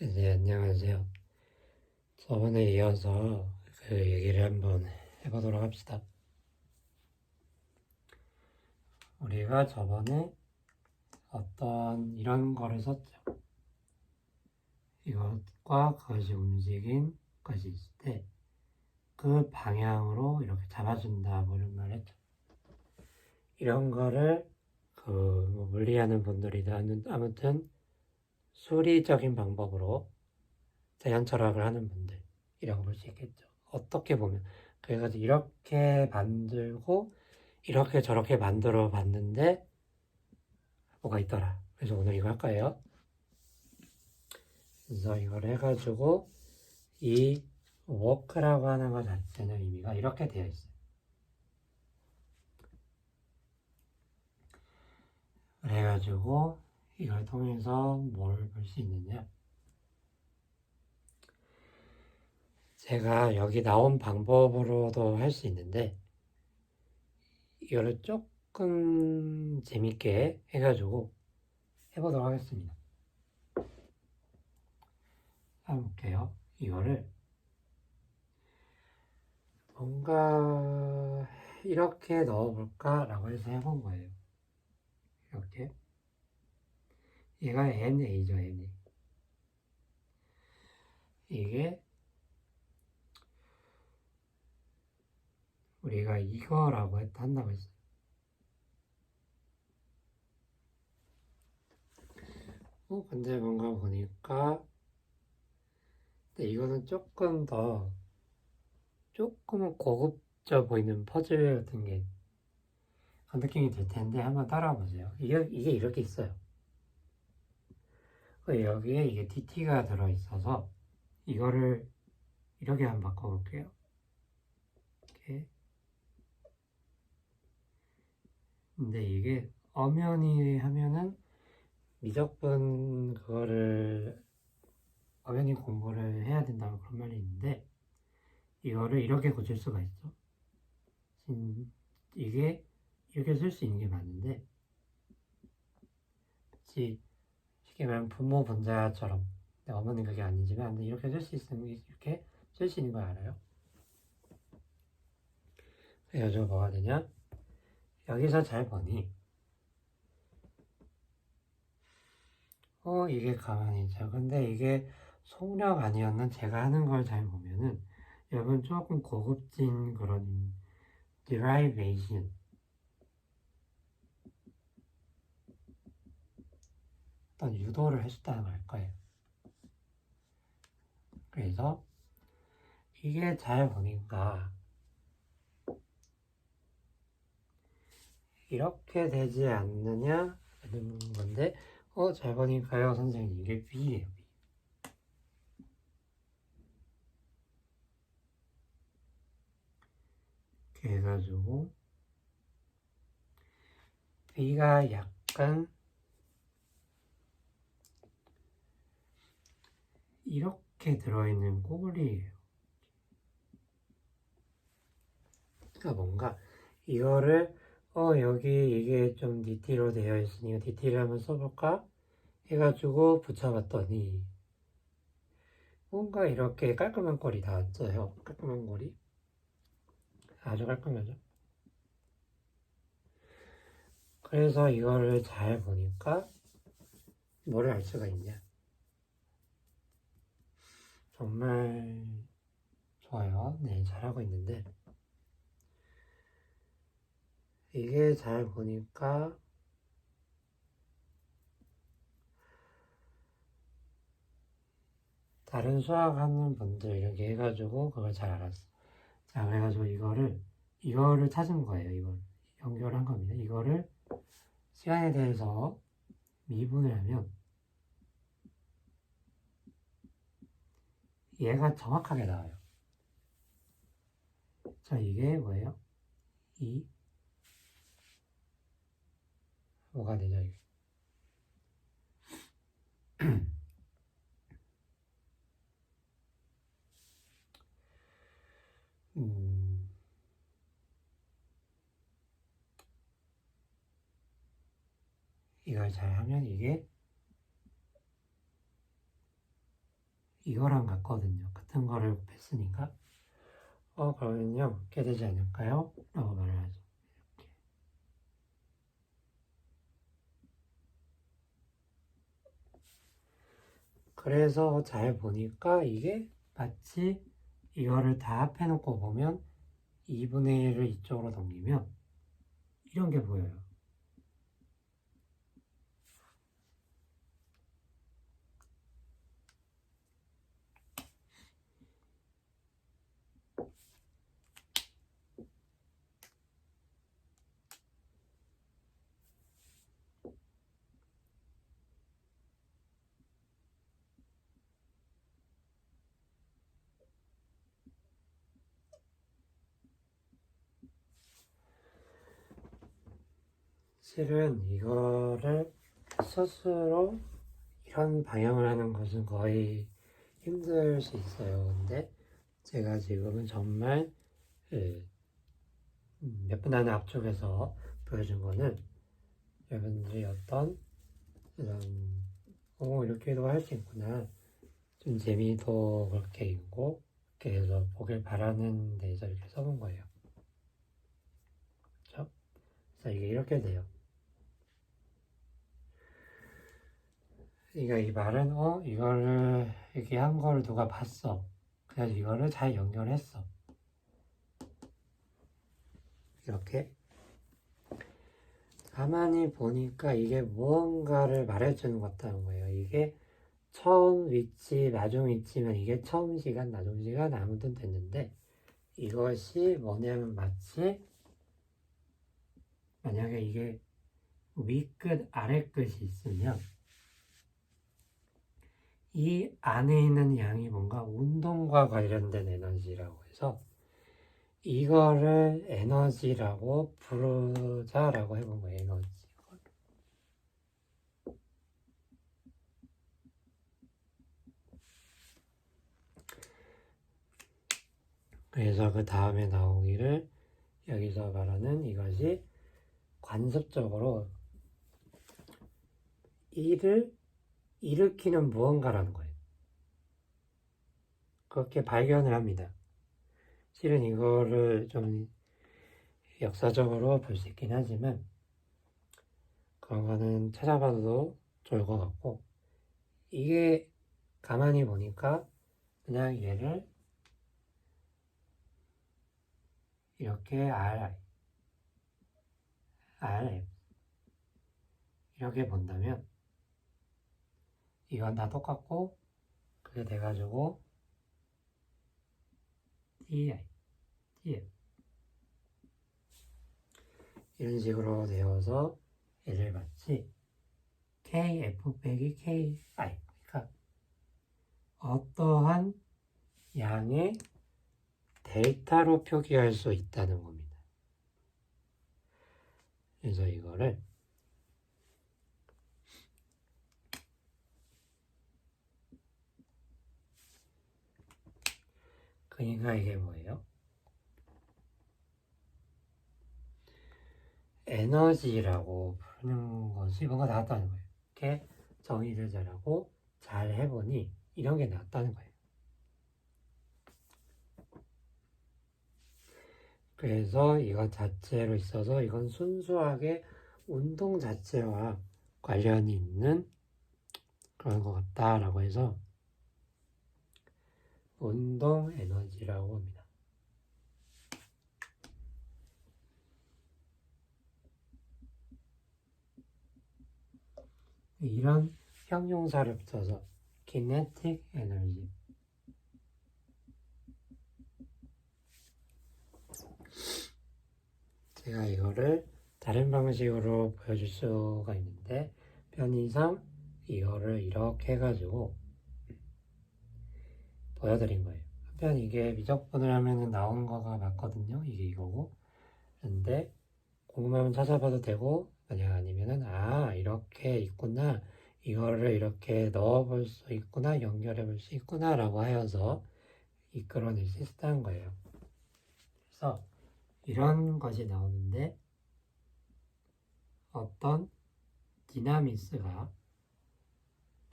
네, 안녕하세요. 저번에 이어서 그 얘기를 한번 해보도록 합시다. 우리가 저번에 어떤 이런 거를 썼죠. 이것과 그것이 움직인 것이 있을 때 그 방향으로 이렇게 잡아준다 뭐 이런 말 했죠. 이런 거를 뭐 물리하는 분들이든 아무튼 수리적인 방법으로 자연 철학을 하는 분들이라고 볼 수 있겠죠. 어떻게 보면 그래가지고 이렇게 만들고 이렇게 저렇게 만들어 봤는데 뭐가 있더라. 그래서 오늘 이거 할 거예요. 그래서 이걸 해가지고 이 워크라고 하는 것 자체는 의미가 이렇게 되어 있어요. 그래가지고 이걸 통해서 뭘 볼 수 있느냐. 제가 여기 나온 방법으로도 할 수 있는데 이거를 조금 재밌게 해가지고 해보도록 하겠습니다. 한번 볼게요. 이거를 뭔가 이렇게 넣어볼까 라고 해서 해본 거예요. 이렇게 얘가 NA죠. NA. 이게 우리가 이거라고 한다고 했어요. 근데 뭔가 보니까 근데 이거는 조금은 고급져 보이는 퍼즐 같은 게 그런 느낌이 들 텐데 한번 따라와 보세요. 이게 이렇게 있어요. 여기에 이게 DT가 들어있어서 이거를 이렇게 한번 바꿔볼게요. 이렇게. 근데 이게 엄연히 하면은 미적분 그거를 엄연히 공부를 해야 된다고 그런 말이 있는데 이거를 이렇게 고칠 수가 있어. 이게 이렇게 쓸 수 있는 게 맞는데 마치 쉽게 말하면 부모 분자처럼 어머니는 그게 아니지만 이렇게 쓸 수 있는 이렇게 쓸 수 있는 거 알아요? 그래서 뭐가 되냐? 여기서 잘 보니 이게 가만히 있죠. 근데 이게 속력 아니었나? 제가 하는 걸 잘 보면은 여러분 조금 고급진 그런 derivation 어떤 유도를 해줬다는 걸 거예요. 그래서 이게 잘 보니까 이렇게 되지 않느냐 하는 건데 잘 보니까요 선생님 이게 B예요. B. 이렇게 해가지고 B가 약간 이렇게 들어있는 꼬리예요. 그러니까 뭔가 이거를 여기 이게 좀 DT로 되어 있으니까 DT를 한번 써볼까 해가지고 붙여봤더니 뭔가 이렇게 깔끔한 꼴이 나왔어요. 깔끔한 꼴이 아주 깔끔하죠. 그래서 이거를 잘 보니까 뭐를 알 수가 있냐. 정말 좋아요. 네, 잘하고 있는데 이게 잘 보니까 다른 수학하는 분들 이렇게 해가지고 그걸 잘 알았어. 자, 그래가지고 이거를 찾은 거예요. 이걸 연결한 겁니다. 이거를 시간에 대해서 미분을 하면 얘가 정확하게 나와요. 자, 이게 뭐예요? 뭐가 되죠, 이게? 음, 이걸 잘 하면 이게 이거랑 같거든요. 같은 거를 뺐으니까 그러면요 이렇게 되지 않을까요? 라고 말을 하죠. 이렇게. 그래서 잘 보니까 이게 마치 이거를 다 합해놓고 보면 2분의 1을 이쪽으로 넘기면 이런 게 보여요. 실은 이거를 스스로 이런 방향을 하는 것은 거의 힘들 수 있어요. 근데 제가 지금은 정말 몇 분 안에 앞쪽에서 보여준 거는 여러분들이 어떤 이런 이렇게도 할 수 있구나 좀 재미도 그렇게 있고 이렇게 해서 보길 바라는 데서 이렇게 써본 거예요. 그렇죠? 그래서 이게 이렇게 돼요. 그러니까 이 말은 이거를 이렇게 한 거를 누가 봤어. 그래서 이거를 잘 연결했어. 이렇게 가만히 보니까 이게 무언가를 말해주는 것 같다는 거예요. 이게 처음 위치, 나중 위치면 이게 처음 시간, 나중 시간 아무튼 됐는데 이것이 뭐냐면 마치 만약에 이게 위끝, 아래끝이 있으면 이 안에 있는 양이 뭔가 운동과 관련된 에너지라고 해서 이거를 에너지라고 부르자라고 해본 거예요. 에너지. 그래서 그 다음에 나오기를 여기서 말하는 이것이 관습적으로 일을 일으키는 무언가라는 거예요. 그렇게 발견을 합니다. 실은 이거를 좀 역사적으로 볼 수 있긴 하지만 그런 거는 찾아봐도 좋을 것 같고 이게 가만히 보니까 그냥 얘를 이렇게 R 이렇게 본다면 이건 다 똑같고 그게 돼가지고 TF 이런 식으로 되어서 얘를 마치 KF 빼기 KI 그러니까 어떠한 양의 델타로 표기할 수 있다는 겁니다. 그래서 이거를 그러니까 이게 뭐예요? 에너지라고 부르는 것이 뭔가 나왔다는 거예요. 이렇게 정의를 잘하고 잘 해보니 이런 게 나왔다는 거예요. 그래서 이것 자체로 있어서 이건 순수하게 운동 자체와 관련이 있는 그런 것 같다라고 해서 운동 에너지라고 합니다. 이런 형용사를 붙여서 kinetic energy 제가 이거를 다른 방식으로 보여줄 수가 있는데 편의상 이거를 이렇게 해가지고 보여드린 거예요. 한편 이게 미적분을 하면 나오는 거가 맞거든요. 이게 이거고 근데 궁금하면 찾아봐도 되고 만약 아니면은 이렇게 있구나 이거를 이렇게 넣어볼 수 있구나 연결해 볼 수 있구나 라고 하여서 이끌어낼 수 있다는 거예요. 그래서 이런 것이 나오는데 어떤 디나미스가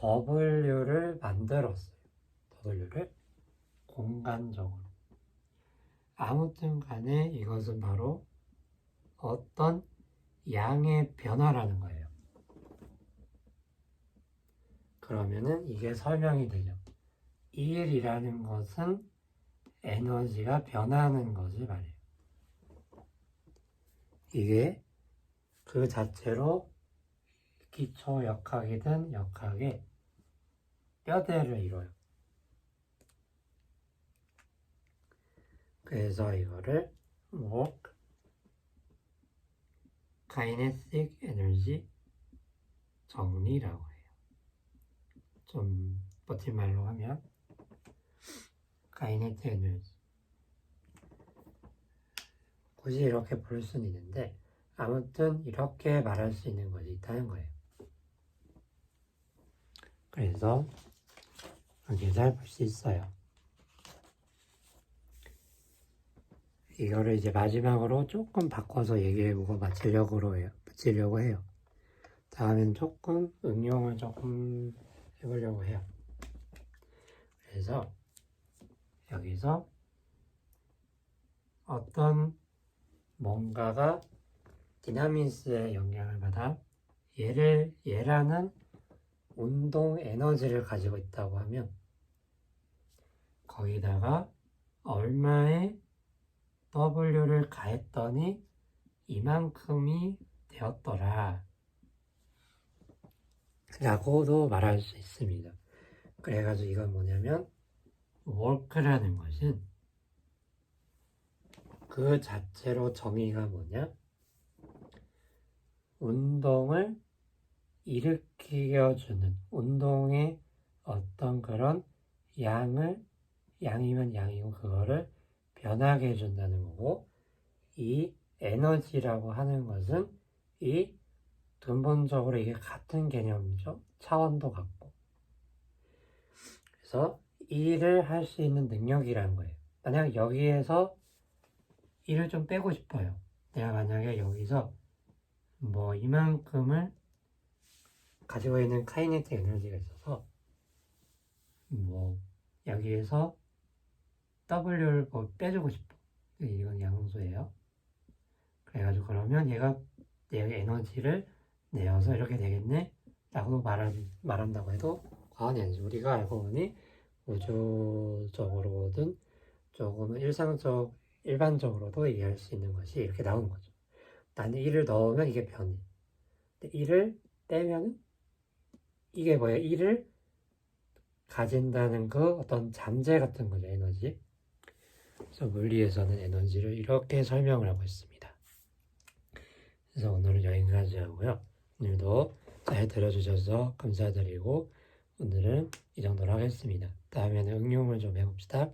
W를 만들었어요. W를 공간적으로. 아무튼 간에 이것은 바로 어떤 양의 변화라는 거예요. 그러면은 이게 설명이 되죠. 1이라는 것은 에너지가 변하는 것을 말해요. 이게 그 자체로 기초 역학이든 역학의 뼈대를 이뤄요. 그래서 이거를 work, kinetic energy 정리라고 해요. 좀 멋진 말로 하면 kinetic energy. 굳이 이렇게 볼 수는 있는데 아무튼 이렇게 말할 수 있는 것이 있다는 거예요. 그래서 이렇게 잘 볼 수 있어요. 이거를 이제 마지막으로 조금 바꿔서 얘기해보고 마치려고 해요. 다음엔 조금 응용을 조금 해보려고 해요. 그래서 여기서 어떤 뭔가가 디나미스의 영향을 받아 얘라는 운동 에너지를 가지고 있다고 하면 거기다가 얼마의 W를 가했더니 이만큼이 되었더라 라고도 말할 수 있습니다. 그래가지고 이건 뭐냐면 work라는 것은 그 자체로 정의가 뭐냐? 운동을 일으켜주는 운동의 어떤 그런 양이면 양이고 그거를 변하게 해준다는 거고, 이 에너지라고 하는 것은 이 근본적으로 이게 같은 개념이죠. 차원도 같고. 그래서 일을 할 수 있는 능력이라는 거예요. 만약 여기에서 일을 좀 빼고 싶어요. 내가 만약에 여기서 뭐 이만큼을 가지고 있는 카이네틱 에너지가 있어서 뭐 여기에서 W를 뭐 빼주고 싶어. 이건 양수예요. 그래가지고 그러면 얘가 내 에너지를 내어서 이렇게 되겠네? 라고 말한다고 해도 과언이 아니죠. 우리가 알고 보니 우주적으로든 조금은 일반적으로도 이해할 수 있는 것이 이렇게 나오는 거죠. 나는 1을 넣으면 이게 변해. 근데 1을 떼면 이게 뭐예요? 1을 가진다는 그 어떤 잠재 같은 거죠. 에너지. 그래서 물리에서는 에너지를 이렇게 설명을 하고 있습니다. 그래서 오늘은 여기까지 하고요. 오늘도 잘 들어주셔서 감사드리고 오늘은 이 정도로 하겠습니다. 다음에는 응용을 좀 해봅시다.